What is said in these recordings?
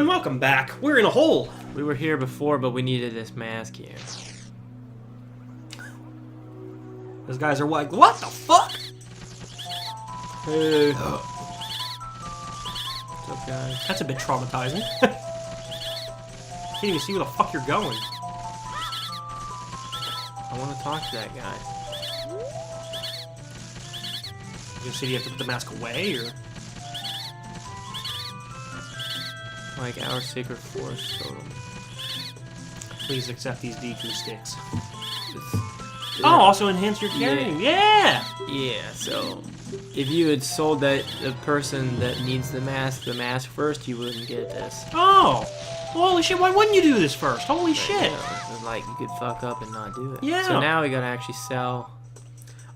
everyone, welcome back. We're in a hole. We were here before, but we needed this mask here. Those guys are like, what the fuck? Hey. What's up, guys? That's a bit traumatizing. Can't even see where the fuck you're going. I want to talk to that guy. You say you have to put the mask away, or? Like our sacred force totem. Please accept these DQ sticks. Oh, also enhance your carrying. Yeah! Yeah, so if you had sold the person that needs the mask first, you wouldn't get this. Oh! Well, holy shit, why wouldn't you do this first? Holy shit! Like, you could fuck up and not do it. Yeah. So now we gotta actually sell.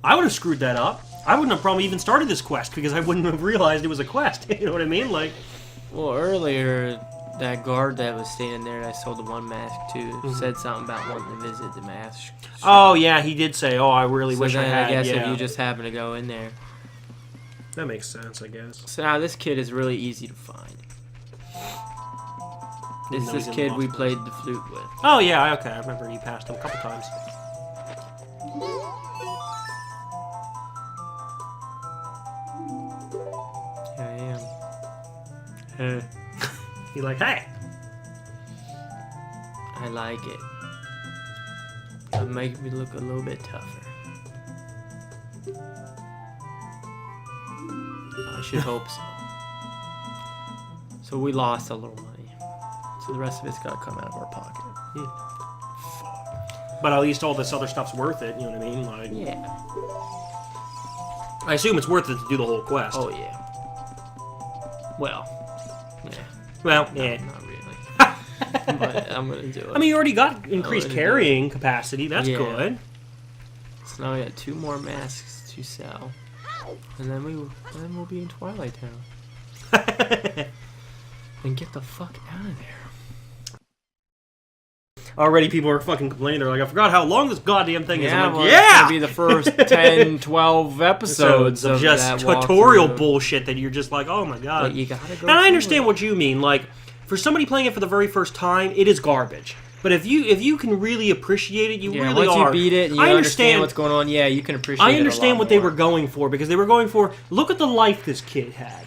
I would have screwed that up. I wouldn't have probably even started this quest because I wouldn't have realized it was a quest. You know what I mean? Like, well, earlier, that guard that was standing there that I sold the one mask to said something about wanting to visit the mask shop. Oh, yeah, he did say, oh, I really wish I had. I guess yeah. if you just happen to go in there. That makes sense, I guess. So now this kid is really easy to find. It's this kid we played the flute with. Oh, yeah, okay, I remember you passed him a couple times. Here I am. Hey. He's like, hey! I like it. It'll make me look a little bit tougher. I should hope so. So we lost a little money. So the rest of it's gotta come out of our pocket. But at least all this other stuff's worth it, you know what I mean? Like, Yeah. I assume it's worth it to do the whole quest. Oh, yeah. Well, yeah. Well, yeah. Not really. But I'm gonna do it. I mean, you already got increased carrying capacity. That's good. So now we got 2 more masks to sell, and then we'll be in Twilight Town. And get the fuck out of there. Already people are fucking complaining. They're like, I forgot how long this goddamn thing is. I'm like, well, yeah! It's gonna be the first 10, 12 episodes of just that tutorial walkthrough. bullshit that you're just like, oh my god. But you gotta go. And I understand what you mean. Like, for somebody playing it for the very first time, it is garbage. But if you can really appreciate it, you really once are. you beat it and you understand what's going on, yeah, you can appreciate it. I understand a lot what they were going for, because they were going for, look at the life this kid had.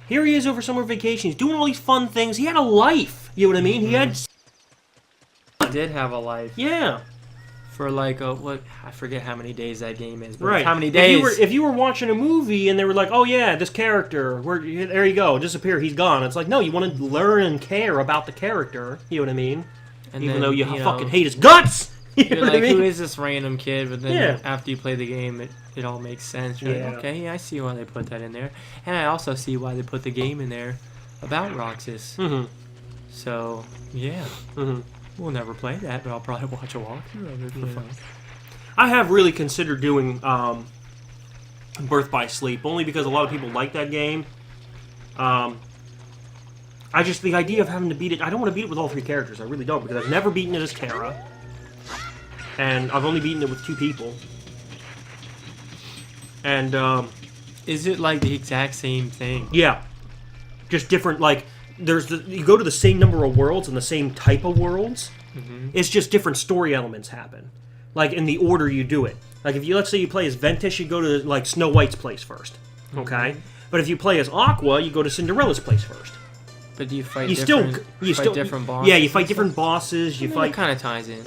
Here he is over summer vacation. He's doing all these fun things. He had a life. You know what I mean? He had... He did have a life. Yeah. For like what I forget how many days that game is, but right? How many days? If you were watching a movie and they were like, "Oh yeah, this character, there you go, disappear, he's gone." It's like, no, you want to learn and care about the character. You know what I mean? And even then, though you know, fucking hate his guts. You're know like, what I mean? who is this random kid? But then after you play the game, it all makes sense. You're like, okay, I see why they put that in there, and I also see why they put the game in there about Roxas. So yeah. We'll never play that, but I'll probably watch a walkthrough of it for fun. I have really considered doing Birth by Sleep, only because a lot of people like that game. The idea of having to beat it, I don't want to beat it with all 3 characters, I really don't, because I've never beaten it as Terra, and I've only beaten it with 2 people. And, is it like the exact same thing? Yeah. Just different, like, you go to the same number of worlds and the same type of worlds. It's just different story elements happen, like in the order you do it. Like if let's say you play as Ventus, you go to like Snow White's place first, okay? But if you play as Aqua, you go to Cinderella's place first. But do you fight? You different bosses. Yeah, you fight different bosses. It kind of ties in.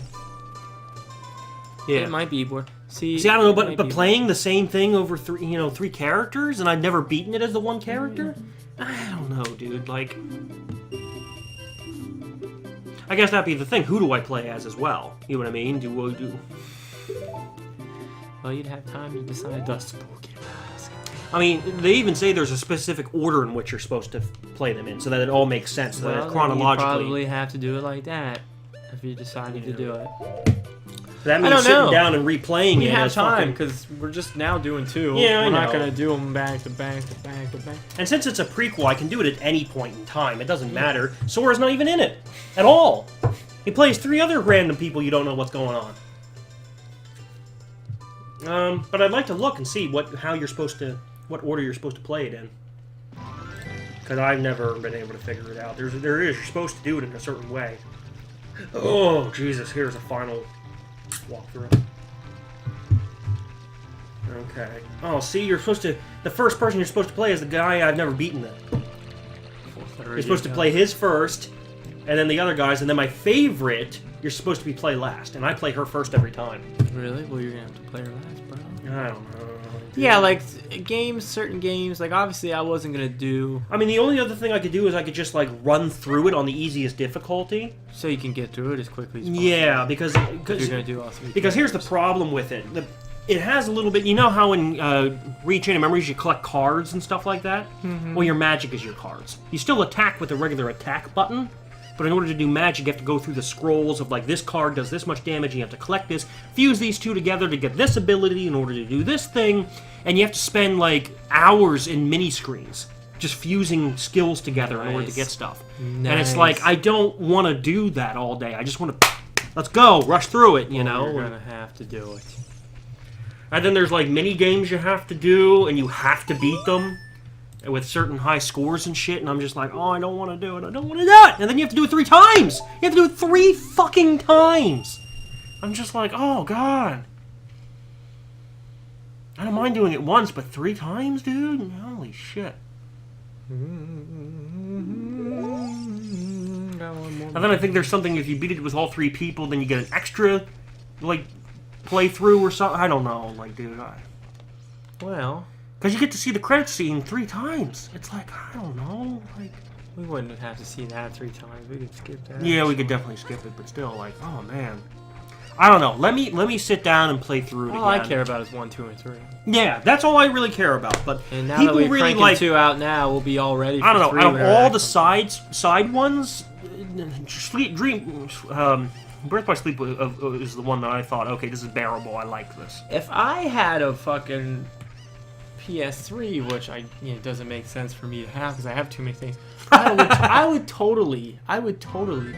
Yeah, it might be more. See, I don't know, but playing the same thing over 3 characters, and I've never beaten it as the one character. I don't know, dude. Like, I guess that'd be the thing. Who do I play as well? You know what I mean? Well, you'd have time to decide the spooky. I mean, they even say there's a specific order in which you're supposed to play them in, so that it all makes sense. So that chronologically, you probably have to do it like that if you decided to do it. That means sitting down and replaying we it. Have time because we're just now doing 2. Yeah, we're not gonna do them back to back to back to back. And since it's a prequel, I can do it at any point in time. It doesn't matter. Sora's not even in it at all. He plays 3 other random people you don't know what's going on. But I'd like to look and see what order you're supposed to play it in. Because I've never been able to figure it out. There is. You're supposed to do it in a certain way. Oh, Jesus. Here's a final walkthrough. Okay. Oh, see, you're supposed to... The first person you're supposed to play is the guy I've never beaten then. You're supposed to play his first, and then the other guys, and then my favorite, you're supposed to be play last. And I play her first every time. Really? Well, you're going to have to play her last, bro. I don't know. Yeah, like, certain games, like, obviously I wasn't going to do... I mean, the only other thing I could do is I could just, like, run through it on the easiest difficulty. So you can get through it as quickly as possible. Yeah, because you're going to do all three. Because here's the problem with it. It has a little bit... You know how in Chain of Memories you collect cards and stuff like that? Mm-hmm. Well, your magic is your cards. You still attack with the regular attack button, but in order to do magic, you have to go through the scrolls of, like, this card does this much damage, and you have to collect this, fuse these two together to get this ability in order to do this thing, and you have to spend, like, hours in mini-screens just fusing skills together in order to get stuff. Nice. And it's like, I don't want to do that all day. I just want to, let's go, rush through it, you know? You're going to have to do it. And then there's, like, mini-games you have to do, and you have to beat them with certain high scores and shit, and I'm just like, oh, I don't want to do it, I don't want to do it! And then you have to do it 3 times! You have to do it 3 fucking times! I'm just like, oh, God. I don't mind doing it once, but 3 times, dude? Holy shit. And then I think there's something, if you beat it with all 3 people, then you get an extra, like, playthrough or something. I don't know, like, dude, Well... Because you get to see the credits scene 3 times. It's like, I don't know, like... We wouldn't have to see that 3 times. We could skip that. Yeah, we could definitely skip it, but still, like, oh, man. I don't know. Let me sit down and play through it again. All I care about is 1, 2, and 3. Yeah, that's all I really care about. But and now people that we're really cranking like 2 out now, we'll be all ready for 3. I don't know. Out of all the side ones, Birth by Sleep is the one that I thought, okay, this is bearable. I like this. If I had a fucking PS3, which doesn't make sense for me to have because I have too many things, I would totally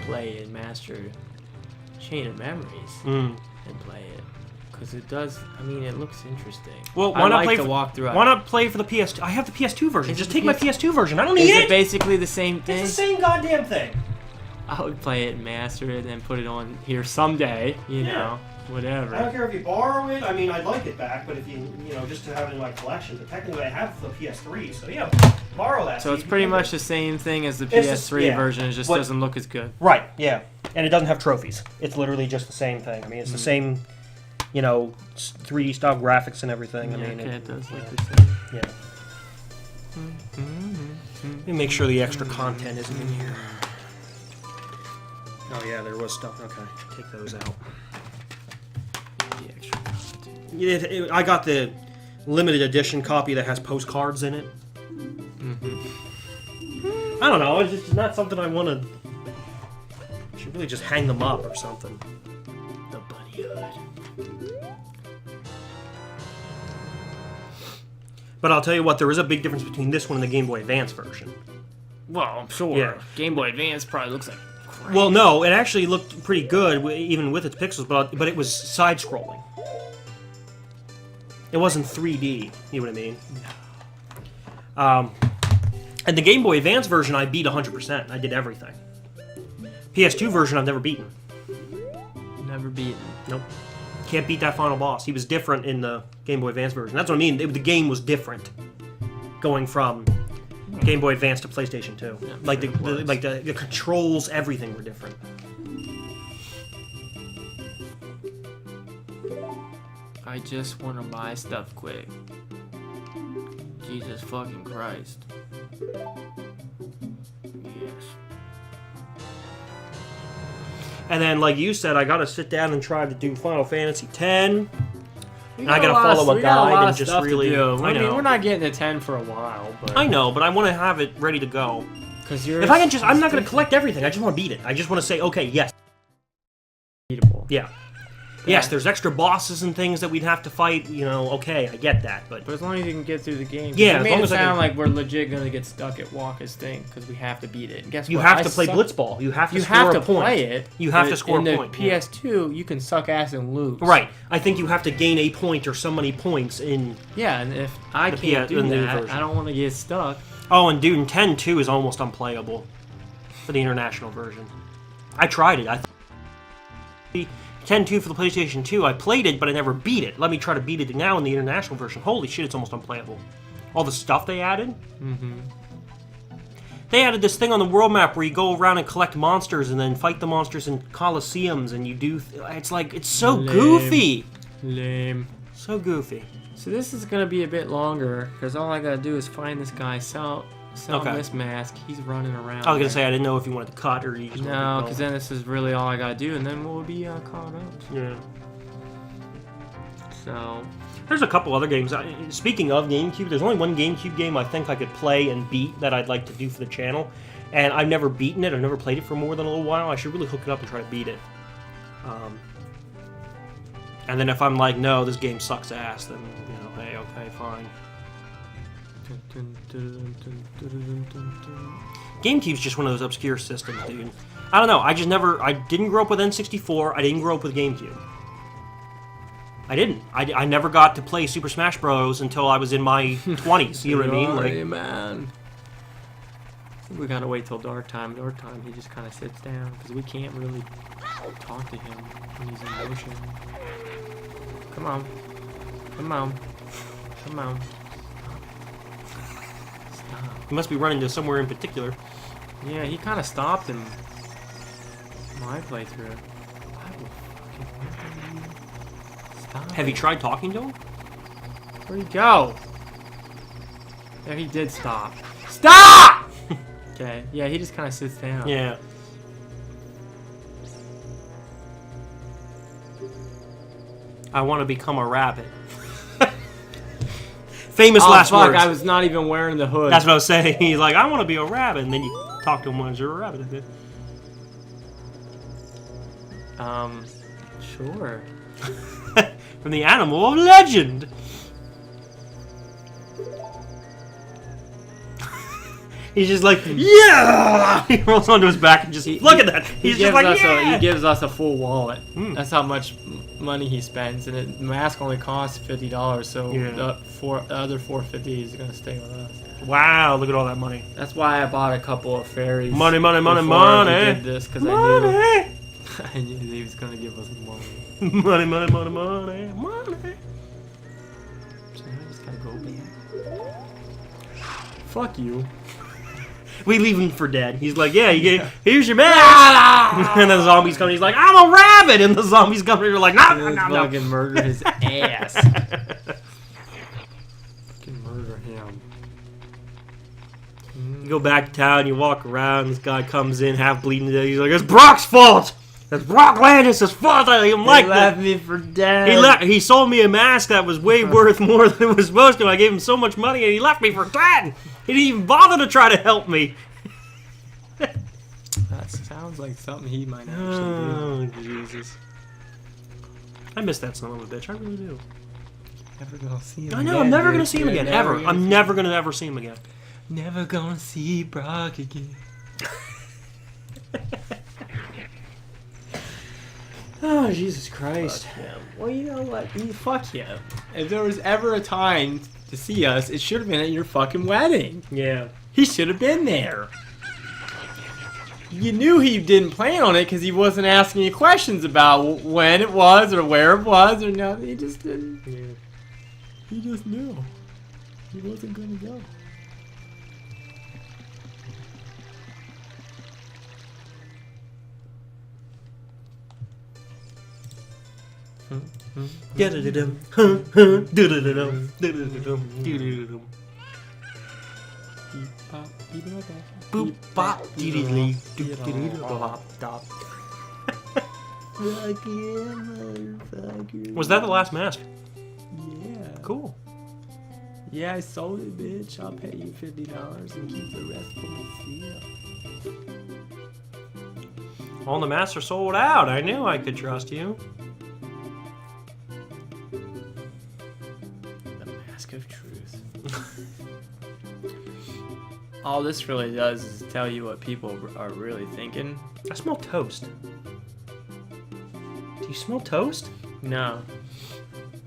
play and master Chain of Memories and play it because it does. I mean, it looks interesting. Well, why not play to walk through? Why not play for the PS2? I have the PS2 version. Just take my PS2 version. I don't need it. Is it basically the same thing? It's the same goddamn thing. I would play it and master it and then put it on here someday. You know, whatever. I don't care if you borrow it. I mean, I'd like it back, but if you just to have it in my collection. But technically, I have the PS3, so yeah, borrow that. So it's pretty much the same thing as the PS3 version. It just doesn't look as good. Right. Yeah, and it doesn't have trophies. It's literally just the same thing. I mean, it's the same, 3D style graphics and everything. Yeah, I mean, it does look the same. Yeah. Let me make sure the extra content isn't in here. Oh yeah, there was stuff. Okay, take those out. The extra content. Yeah, I got the limited edition copy that has postcards in it. I don't know. It's just not something I want to. Should really just hang them up or something. The buddyhood. But I'll tell you what, there is a big difference between this one and the Game Boy Advance version. Well, I'm sure. Yeah. Game Boy Advance probably looks like crap. Well, no, it actually looked pretty good, even with its pixels, but it was side-scrolling. It wasn't 3D, you know what I mean? No. And the Game Boy Advance version, I beat 100%. I did everything. PS2 version, I've never beaten. Never beaten. Nope. Can't beat that final boss. He was different in the Game Boy Advance version. That's what I mean. The game was different, going from Game Boy Advance to PlayStation 2. Yeah, like the controls, everything were different. I just want to buy stuff quick. Jesus fucking Christ. Yes. And then, like you said, I gotta sit down and try to do Final Fantasy X. And I gotta follow a guide and just really. I mean, we're not getting to 10 for a while, but I know, but I want to have it ready to go. Because you're. If I can just, I'm not gonna collect everything. I just want to beat it. I just want to say, okay, yes. Beatable. Yeah. Yes, there's extra bosses and things that we'd have to fight. Okay, I get that, but as long as you can get through the game. Yeah, it made it sound like we're legit gonna get stuck at Waka's thing because we have to beat it. And guess what? You have to play Blitzball. You have to score a point. Play it. You have to score a point. In the PS2, you can suck ass and lose. Right. I think you have to gain a point or so many points in. Yeah, and if I can't do that, I don't want to get stuck. Oh, and Dune 10 2 is almost unplayable for the international version. I tried it. 10-2 for the PlayStation 2. I played it, but I never beat it. Let me try to beat it now in the international version. Holy shit, it's almost unplayable. All the stuff they added. They added this thing on the world map where you go around and collect monsters and then fight the monsters in coliseums, and you do... it's like, it's so Lame. Goofy. Lame. So goofy. So this is going to be a bit longer, because all I got to do is find this guy, sell this mask. He's running around. I was going to say, I didn't know if you wanted to cut or you just wanted to No, go. because then this is really all I got to do, and then we'll be caught up. Yeah. So... There's a couple other games. Speaking of GameCube, there's only one GameCube game I think I could play and beat that I'd like to do for the channel. And I've never beaten it. I've never played it for more than a little while. I should really hook it up and try to beat it. And then if I'm like, no, this game sucks ass, then, you know, hey, okay, fine. GameCube's just one of those obscure systems, dude. I don't know. I didn't grow up with N64. I didn't grow up with GameCube. I didn't. I never got to play Super Smash Bros. Until I was in my 20s. You know what I mean? Like, man. We gotta wait till dark time. Dark time, he just kind of sits down because we can't really talk to him when he's in motion. Come on. Come on. Come on. Stop. He must be running to somewhere in particular. Yeah, he kind of stopped in my playthrough. Have you tried talking to him? Where'd he go? There, he did stop. Stop! Okay, yeah, he just kind of sits down. Yeah. I want to become a rabbit. Famous last fuck, words. I was not even wearing the hood. That's what I was saying. He's like, I want to be a rabbit. And then you talk to him when you're a rabbit. Sure. From the animal of legend. He's just like, yeah! He rolls onto his back and just, look at that! He's just like, yeah! He gives us a full wallet. That's how much money he spends. And the mask only costs $50, so the other $4.50 is going to stay with us. Wow, look at all that money. That's why I bought a couple of fairies. Money, money, money, before money! we did this, because money! I knew he was going to give us money. Money, money, money, money, money. So now I just gotta go back. Fuck you. We leave him for dead. He's like, yeah, here's your mask. And the zombies come. He's like, I'm a rabbit. And the zombies come. And you're like, no, no, no, no. Fucking murder his ass. Fucking murder him. You go back to town. You walk around. This guy comes in half bleeding to death. He's like, it's Brock's fault. It's Brock Landis' fault. I didn't like that. He left me for dead. He sold me a mask that was way worth more than it was supposed to. I gave him so much money, and he left me for dead. He didn't even bother to try to help me. That sounds like something he might actually do. Oh, Jesus. I miss that son of a bitch. I really do. Never gonna see him I know, again, I'm never dude. going to see him again, ever. I'm never going to ever see him again. Never gonna see Brock again. Oh, Jesus Christ. Fuck him. Well, you know what? Fuck him. If there was ever a time to see us, it should have been at your fucking wedding. Yeah. He should have been there. You knew he didn't plan on it because he wasn't asking you questions about when it was or where it was or nothing. He just didn't. Yeah. He just knew. He wasn't going to go. Da-da-da-dum. Da-da-da-dum. Da-da-da-dum. Da-da-da-dum. Boop, bop, dee-dee-lee. Doop-dee-dee-doo-bop, dop. Was that the last mask? Yeah. Cool. Yeah, I sold it, bitch. I'll pay you $50 and keep the rest for myself. All the masks are sold out. I knew I could trust you. The mask of truth. All this really does is tell you what people are really thinking. I smell toast. Do you smell toast? No.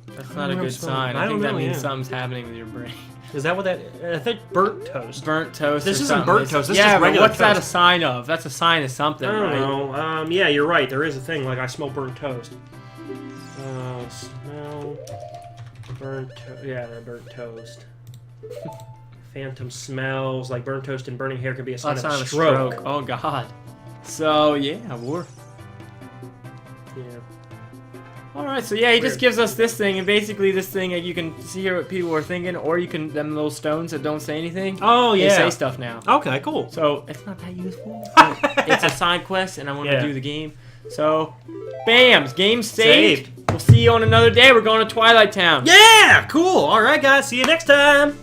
That's not a remember good smelling- sign. I I think don't that know, means yeah. something's happening with your brain. Is that what that? I think burnt toast. Burnt toast. This or isn't something. burnt toast. This yeah, is regular but what's that a toast. sign of? That's a sign of something, I don't right? know. Yeah, you're right. There is a thing like I smell burnt toast. Smell burnt. Yeah, burnt toast. Phantom smells like burnt toast and burning hair can be a sign of a stroke. Oh God. So yeah, we're. Yeah. All right, so yeah, he just gives us this thing, and basically this thing, you can see here what people are thinking, or you can them little stones that don't say anything. Oh yeah. They say stuff now. Okay, cool. So it's not that useful. It's a side quest, and I want to do the game. So, bams, game saved. We'll see you on another day. We're going to Twilight Town. Yeah, cool. All right, guys. See you next time.